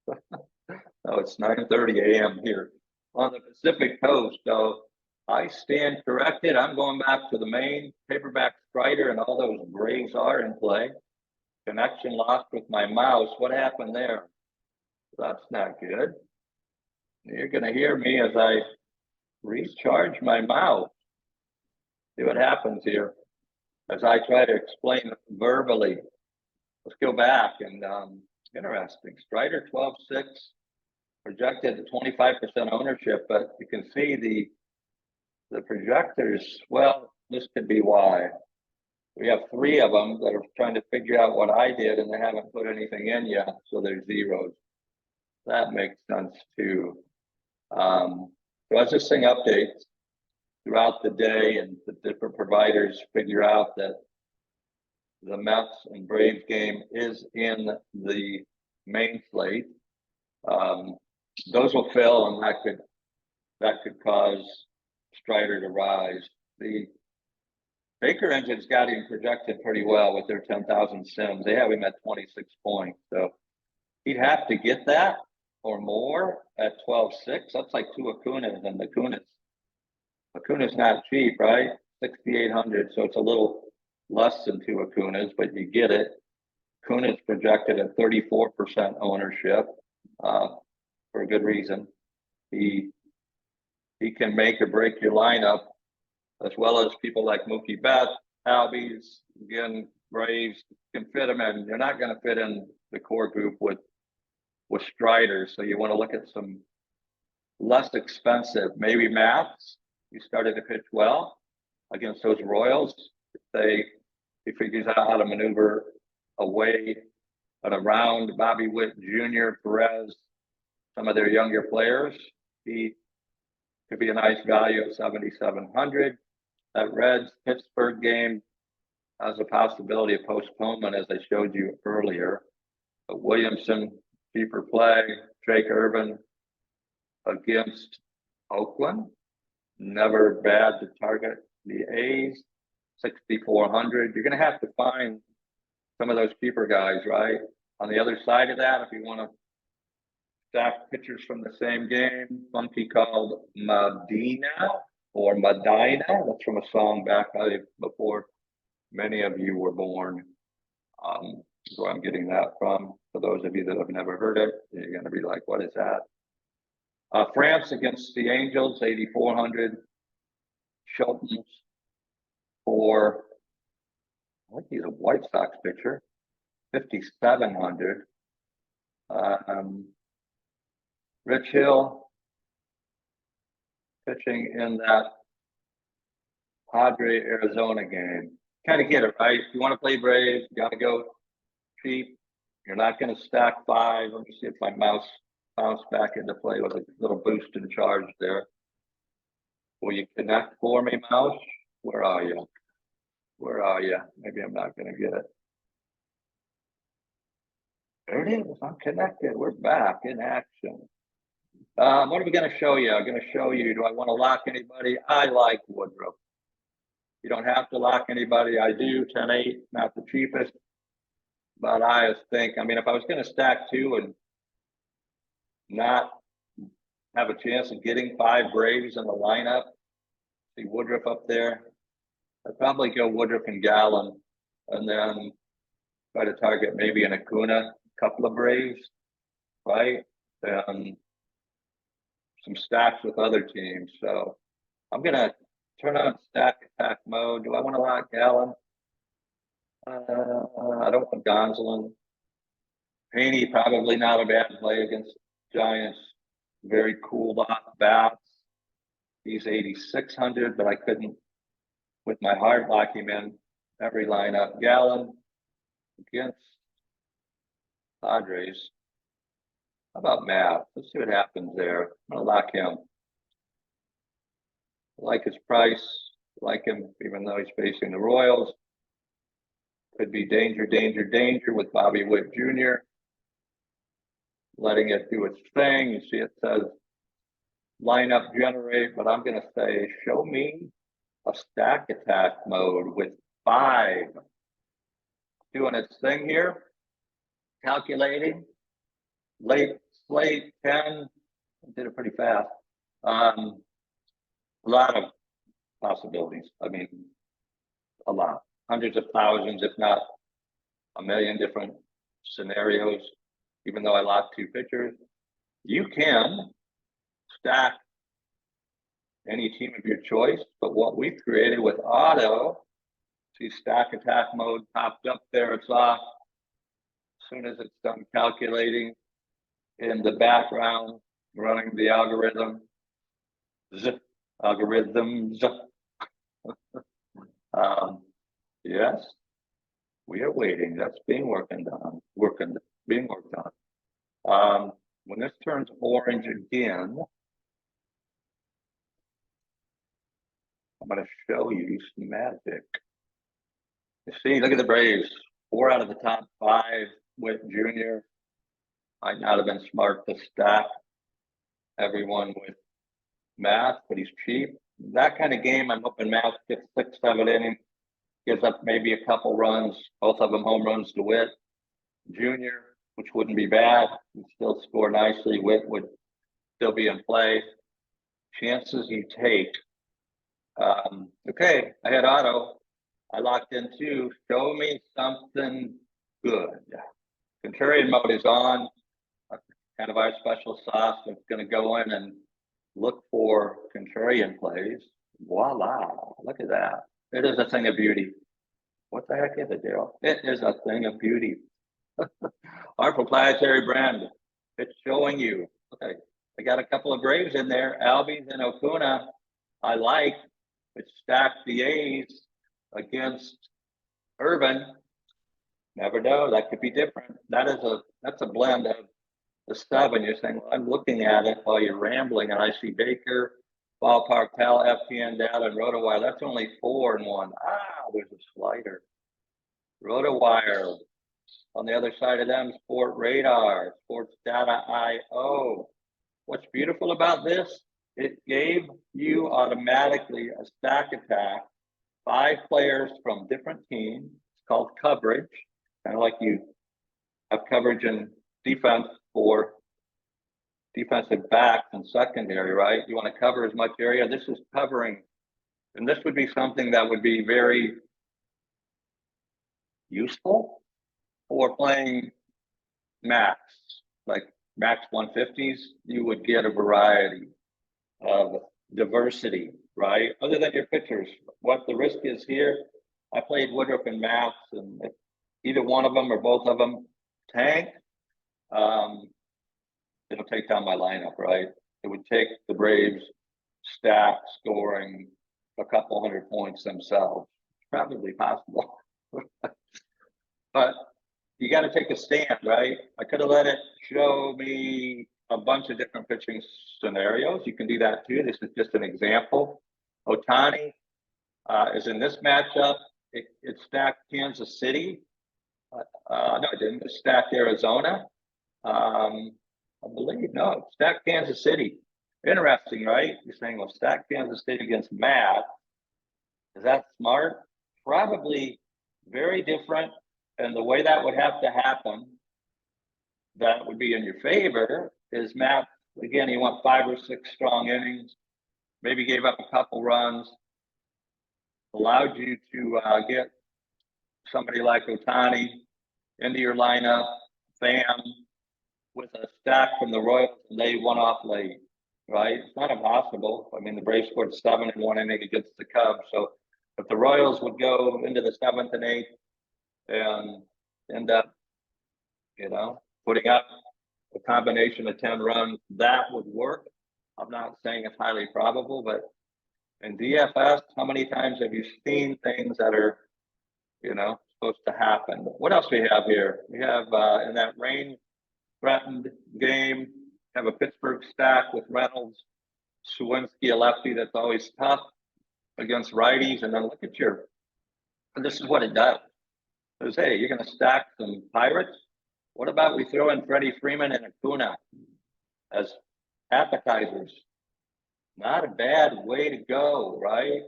Oh, it's 9:30 a.m. here on the Pacific Coast. So I stand corrected. I'm going back to the main paperback Strider, and all those Braves are in play. Connection lost with my mouse. What happened there? That's not good. You're going to hear me as I recharge my mouse. See what happens here as I try to explain verbally. Let's go back and interesting. Strider 12.6 projected 25% ownership, but you can see the projectors. Well, this could be why. We have 3 of them that are trying to figure out what I did, and they haven't put anything in yet, so they're zeros. That makes sense too. So as this thing updates throughout the day and the different providers figure out that the Mets and Braves game is in the main slate, those will fill, and that could cause Strider to rise. The Baker engine's got him projected pretty well with their 10,000 sims. They have him at 26 points, so he'd have to get that or more at 12.6. That's like 2 Acunas, and Acuna's not cheap, right? 6,800, so it's a little less than 2 Acunas, but you get it. Acuna's projected at 34% ownership for a good reason. He can make or break your lineup, as well as people like Mookie Betts, Albies, again, Braves can fit them in. You're not going to fit in the core group with Striders, so you want to look at some less expensive, maybe Mats. He started to pitch well against those Royals. He figures out how to maneuver away and around Bobby Witt Jr., Perez, some of their younger players. He could be a nice value at 7,700. That Reds Pittsburgh game has a possibility of postponement, as I showed you earlier. But Williamson, cheaper play. Drake Irvin against Oakland. Never bad to target the A's. 6,400. You're going to have to find some of those cheaper guys, right? On the other side of that, if you want to stack pitchers from the same game, funky called Medina or Medina. That's from a song back before many of you were born. That's where I'm getting that from. For those of you that have never heard it, you're going to be like, what is that? France against the Angels, 8,400. Shelton's for, I think he's a White Sox pitcher, 5,700. Rich Hill pitching in that Padre Arizona game. Kind of get it, right? If you want to play Braves, you got to go cheap. You're not going to stack 5. Let me see if my mouse bounced back into play with a little boost in charge there. Will you connect for me, mouse? Where are you? Where are you? Maybe I'm not going to get it. There it is. I'm connected. We're back in action. What are we going to show you? I'm going to show you, do I want to lock anybody? I like Woodruff. You don't have to lock anybody. I do. 10-8, not the cheapest. But I think, I mean, if I was going to stack 2 and not have a chance of getting 5 Braves in the lineup, see Woodruff up there, I'd probably go Woodruff and Gallen, and then try to target maybe an Acuna, a couple of Braves, right? And some stacks with other teams. So I'm going to turn on stack attack mode. Do I want to lock Gallen? I don't want Gonsolin. Haney, probably not a bad play against Giants. Very cool bats. He's 8,600, but I couldn't, with my heart, lock him in every lineup. Gallen against Padres. How about Matt? Let's see what happens there. I'm going to lock him. I like his price. I like him, even though he's facing the Royals. Could be danger, danger, danger with Bobby Witt Jr. Letting it do its thing. You see it says lineup generate, but I'm going to say show me a stack attack mode with 5. Doing its thing here. Calculating. Late slate 10. Did it pretty fast. A lot of possibilities. I mean, a lot, hundreds of thousands, if not a million different scenarios. Even though I lock two pitchers, you can stack any team of your choice. But what we've created with auto, see stack attack mode popped up there, it's off. As soon as it's done calculating in the background, running the algorithm, algorithms. Yes, we are waiting. That's being being worked on. When this turns orange again, I'm going to show you some magic. You see, look at the Braves. 4 out of the top 5 with Junior. Might not have been smart to stack everyone with Math, but he's cheap. That kind of game, I'm hoping Math gets 6, 7 innings, gives up maybe a couple runs, both of them home runs to Witt. Junior, which wouldn't be bad, he'd still score nicely. Witt would still be in play. Chances you take. Okay, I had auto. I locked in 2. Show me something good. Contrarian mode is on. Kind of our special sauce. It's going to go in and look for contrarian plays. Voila! Look at that. It is a thing of beauty. What the heck is it, Daryl? It is a thing of beauty. Our proprietary brand. It's showing you. Okay, I got a couple of Braves in there. Albies and Okuna. I like. It stacked the A's against Irvin. Never know. That could be different. That's a blend of the 7. You're saying, well, I'm looking at it while you're rambling, and I see Baker, Ballpark Pal, FTN data, and RotoWire. That's only 4 in one. There's a slider. RotoWire. On the other side of them, Sport Radar, Sports Data IO. What's beautiful about this? It gave you automatically a stack attack, 5 players from different teams. It's called coverage. Kind of like you have coverage in defense for defensive backs and secondary, right? You want to cover as much area. This is covering. And this would be something that would be very useful for playing max, like max 150s. You would get a variety of diversity, right? Other than your pitchers. What the risk is here, I played Woodruff and Max, and if either one of them or both of them tank, it'll take down my lineup, right? It would take the Braves stack scoring a couple hundred points themselves. Probably possible. But you got to take a stand, right? I could have let it show me a bunch of different pitching scenarios. You can do that too. This is just an example. Ohtani is in this matchup. It stacked Kansas City. No, it didn't. It stacked Arizona. I believe, no, it stacked Kansas City. Interesting, right? You're saying, well, stack Kansas City against Matt. Is that smart? Probably very different. And the way that would have to happen, that would be in your favor, is Matt, again, he went 5 or 6 strong innings, maybe gave up a couple runs, allowed you to get somebody like Ohtani into your lineup, Pham, with a stack from the Royals, and they went off late, right? It's not impossible. I mean, the Braves scored 7 in 1 inning against the Cubs. So if the Royals would go into the 7th and 8th and end up, putting up a combination of 10 runs, that would work. I'm not saying it's highly probable, but in DFS, how many times have you seen things that are, supposed to happen? What else we have here? We have in that rain-threatened game, have a Pittsburgh stack with Reynolds, Swinsky, a lefty that's always tough against righties, and then look at and this is what it does. It says, hey, you're going to stack some Pirates? What about we throw in Freddie Freeman and Acuna as appetizers? Not a bad way to go, right?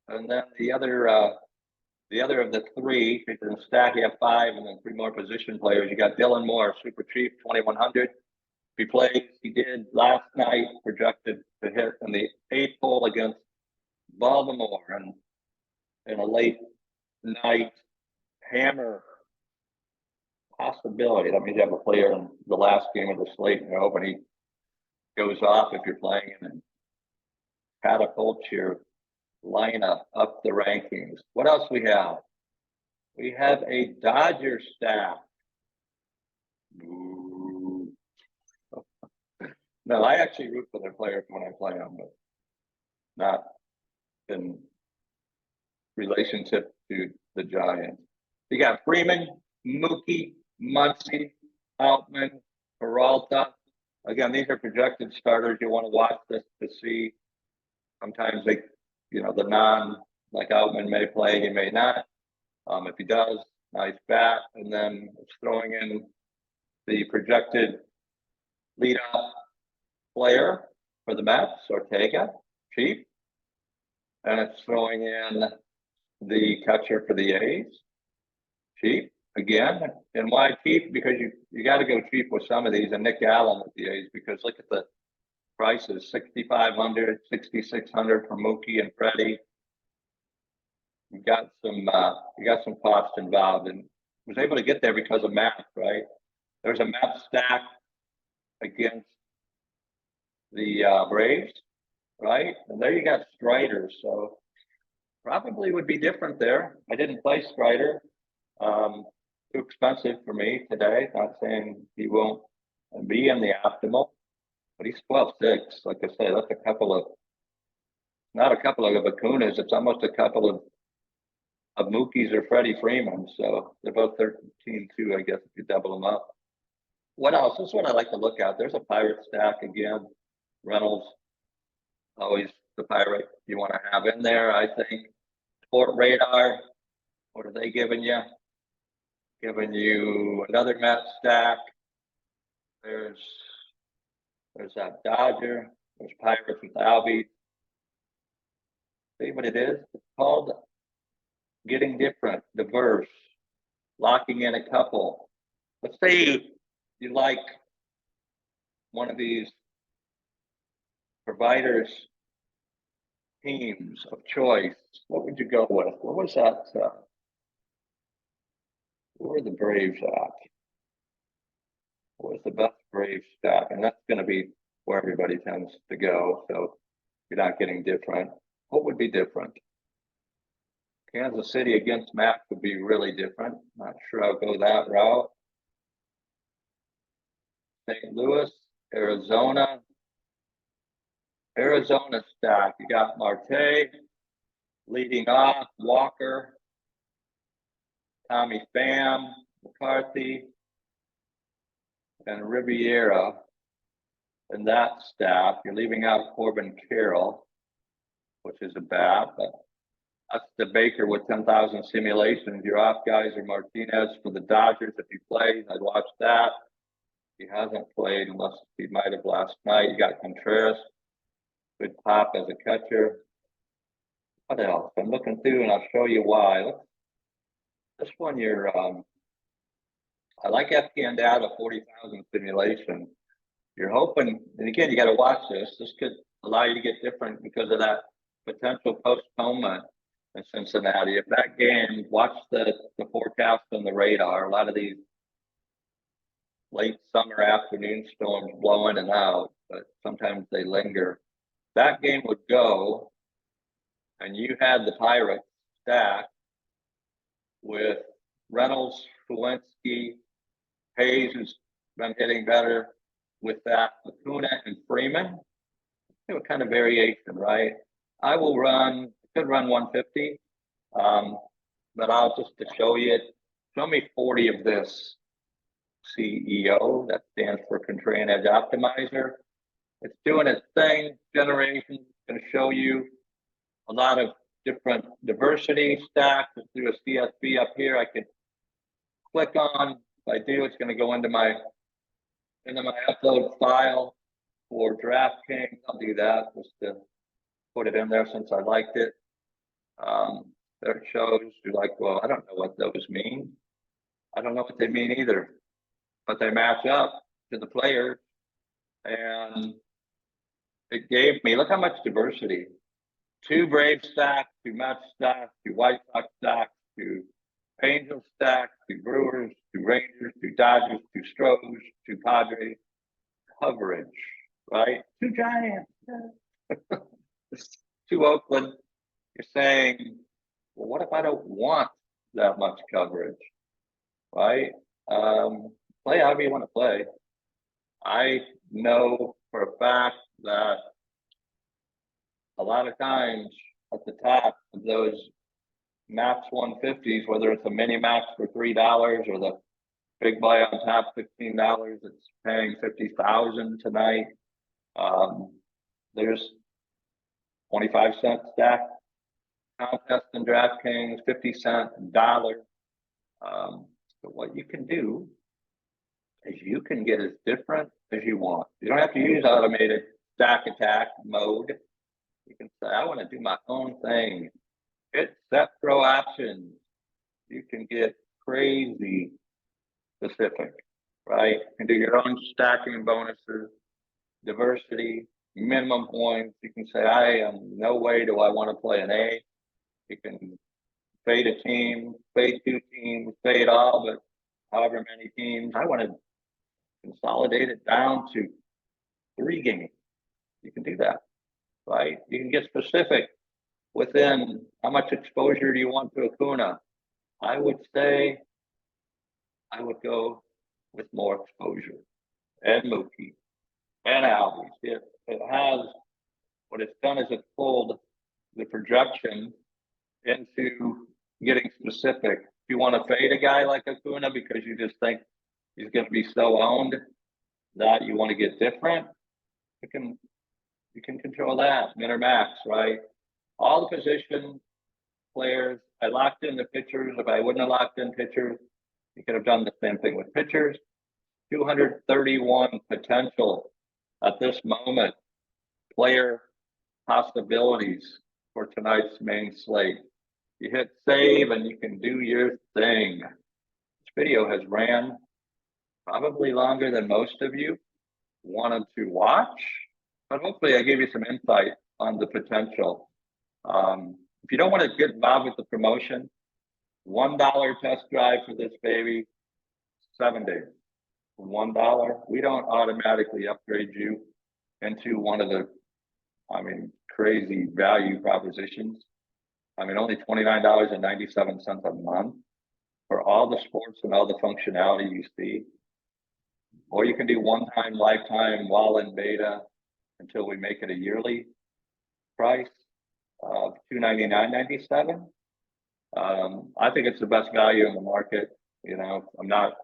And then the other of the 3, if you're going to stack, you have 5, and then 3 more position players. You got Dylan Moore, super cheap, 2,100. If he plays, he did last night, projected to hit in the 8th hole against Baltimore and in a late night hammer possibility. That means you have a player in the last game of the slate and you're hoping he goes off if you're playing him and catapult your lineup up the rankings. What else we have? We have a Dodger stack. Ooh. No, I actually root for their players when I play them, but not in relationship to the Giants. You got Freeman, Mookie, Muncy, Outman, Peralta. Again, these are projected starters. You want to watch this to see. Sometimes they, the non, like Outman may play, he may not. If he does, nice bat. And then it's throwing in the projected leadoff player for the Mets, Ortega, cheap. And it's throwing in the catcher for the A's, cheap again. And why cheap? Because you got to go cheap with some of these. And Nick Allen with the A's, because look at the prices: 6,500, 6,600 for Mookie and Freddie. You got some cost involved, and was able to get there because of math, right? There's a math stack against the Braves, right? And there you got Strider, so probably would be different there. I didn't play Strider. Too expensive for me today. Not saying he won't be in the optimal, but he's 12.6. Like I say, that's not a couple of Acunas. It's almost a couple of Mookies or Freddie Freeman. So they're both 13.2, I guess, if you double them up. What else? This is what I like to look at. There's a Pirate stack again. Reynolds, always the Pirate you want to have in there, I think. Sport Radar, what are they giving you? Giving you another Met stack. There's that Dodger. There's Pirates with Albie. See what it is? It's called getting different, diverse, locking in a couple. Let's say you like one of these providers' teams of choice. What would you go with? What was that? Where are the Braves at? What was the best Braves stack? And that's going to be where everybody tends to go. So you're not getting different. What would be different? Kansas City against Mac would be really different. Not sure I'll go that route. St. Louis, Arizona. Arizona stack. You got Marte leading off, Walker, Tommy Pham, McCarthy, and Riviera. And that staff, you're leaving out Corbin Carroll, which is a bat, but that's the Baker with 10,000 simulations. Your off guys are Martinez for the Dodgers. If he plays, I'd watch that. He hasn't played unless he might have last night. You got Contreras, good pop as a catcher. What else? I'm looking through and I'll show you why. This one, I like FPN data, 40,000 simulation. You're hoping, and again, you got to watch this. This could allow you to get different because of that potential postponement in Cincinnati. If that game, watch the forecast on the radar. A lot of these late summer afternoon storms blow in and out, but sometimes they linger. That game would go, and you had the Pirates stack with Reynolds, Fulinski, Hayes, who's been hitting better with that, Acuna and Freeman. What kind of variation, right? I will could run 150, but I'll just to show you, show me 40 of this CEO, that stands for Contrarian Edge Optimizer. It's doing its thing, generation, going to show you a lot of different diversity stacks. Let's do a CSV up here. I can click on, if I do, it's going to go into my upload file for DraftKings. I'll do that just to put it in there since I liked it. There it shows. You're like, well, I don't know what those mean. I don't know what they mean either, but they match up to the players. And it gave me, look how much diversity. two Braves stacks, two Mets stacks, two White Sox stacks, two Angels stacks, two Brewers, two Rangers, two Dodgers, two Stros, two Padres. Coverage, right? Two Giants, two Oakland. You're saying, well, what if I don't want that much coverage, right? Play however you want to play. I know for a fact that a lot of times at the top of those Max 150s, whether it's a mini max for $3 or the big buy on top $15, it's paying 50,000 tonight. There's 25-cent stack contest in DraftKings, 50-cent, dollar. So what you can do is you can get as different as you want. You don't have to use automated stack attack mode. You can say, I want to do my own thing. Hit set throw options. You can get crazy specific, right? You can do your own stacking bonuses, diversity, minimum points. You can say, I am no way do I want to play an A. You can fade a team, fade two teams, fade all, but however many teams. I want to consolidate it down to 3 games. You can do that, right? You can get specific within how much exposure do you want to Acuna. I would say I would go with more exposure and Mookie and Albies. It has, what it's done is it's pulled the projection into getting specific. If you want to fade a guy like Acuna because you just think he's going to be so owned that you want to get different, you can control that, min or max, right? All the position players, I locked in the pitchers. If I wouldn't have locked in pitchers, you could have done the same thing with pitchers. 231 potential at this moment, player possibilities for tonight's main slate. You hit save and you can do your thing. This video has ran probably longer than most of you wanted to watch, but hopefully I gave you some insight on the potential. If you don't want to get involved with the promotion, $1 test drive for this baby, 7 days. $1. We don't automatically upgrade you into one of the, crazy value propositions. Only $29.97 a month for all the sports and all the functionality you see. Or you can do one-time, lifetime while in beta until we make it a yearly price of $299.97. I think it's the best value in the market. I'm not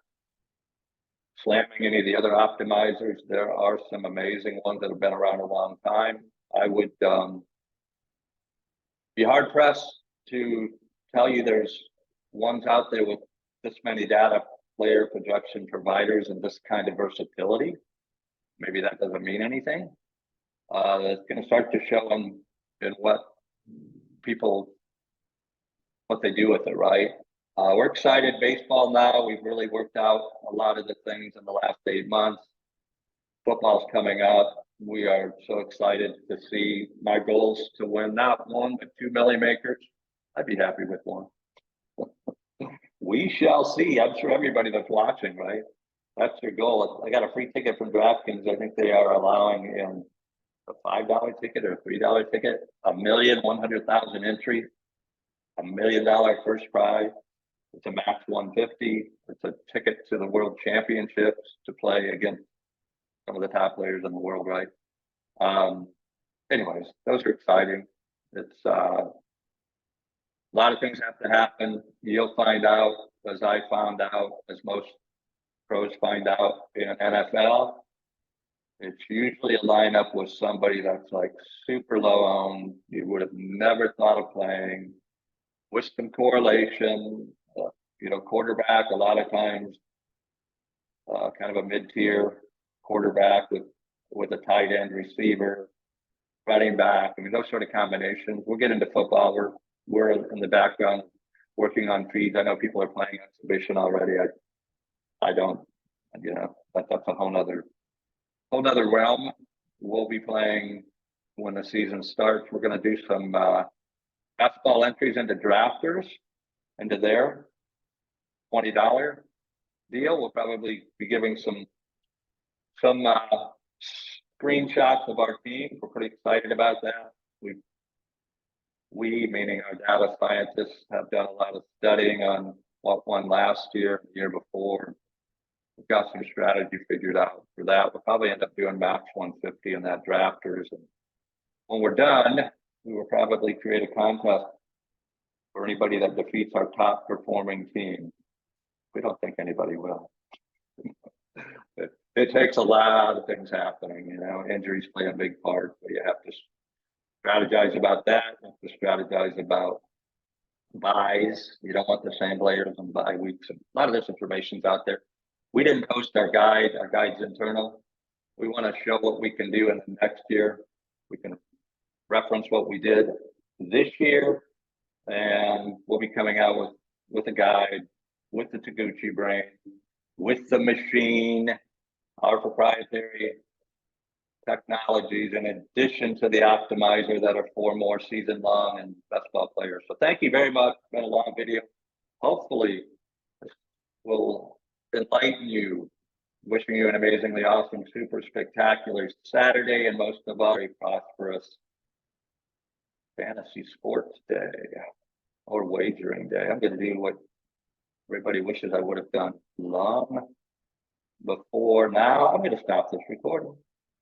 slamming any of the other optimizers. There are some amazing ones that have been around a long time. I would be hard pressed to tell you there's ones out there with this many data player projection providers and this kind of versatility. Maybe that doesn't mean anything. It's going to start to show in what they do with it, right? We're excited. Baseball now, we've really worked out a lot of the things in the last 8 months. Football's coming up. We are so excited to see. My goals to win not 1 but 2 Millie Makers. I'd be happy with 1. We shall see. I'm sure everybody that's watching, right? That's your goal. I got a free ticket from DraftKings. I think they are allowing in a $5 ticket or a $3 ticket, 1,100,000 entry, $1 million first prize. It's a max 150. It's a ticket to the World Championships to play against some of the top players in the world, right? Anyways, those are exciting. It's a lot of things have to happen. You'll find out, as I found out, as most pros find out in NFL. It's usually a lineup with somebody that's like super low owned. You would have never thought of playing with some correlation. Quarterback, a lot of times, kind of a mid-tier quarterback with a tight end receiver, running back. Those sort of combinations. We'll get into football. We're in the background working on feeds. I know people are playing exhibition already. I don't, that's a whole nother realm. We'll be playing when the season starts. We're going to do some basketball entries into drafters, into their $20 deal. We'll probably be giving some screenshots of our team. We're pretty excited about that. We, meaning our data scientists, have done a lot of studying on what won last year, the year before. We've got some strategy figured out for that. We'll probably end up doing max 150 in that drafters. And when we're done, we will probably create a contest for anybody that defeats our top performing team. We don't think anybody will. It takes a lot of things happening, you know, injuries play a big part, but you have to strategize about that. You have to strategize about buys. You don't want the same players on bye weeks. And a lot of this information's out there. We didn't post our guide. Our guide's internal. We want to show what we can do in the next year. We can reference what we did this year, and we'll be coming out with a guide, with the Taguchi brain, with the machine, our proprietary technologies, in addition to the optimizer that are for more season long and best ball players. So thank you very much. It's been a long video. Hopefully this will enlighten you. Wishing you an amazingly awesome, super spectacular Saturday, and most of all, a prosperous fantasy sports day or wagering day. I'm going to do what everybody wishes I would have done long before now. I'm going to stop this recording.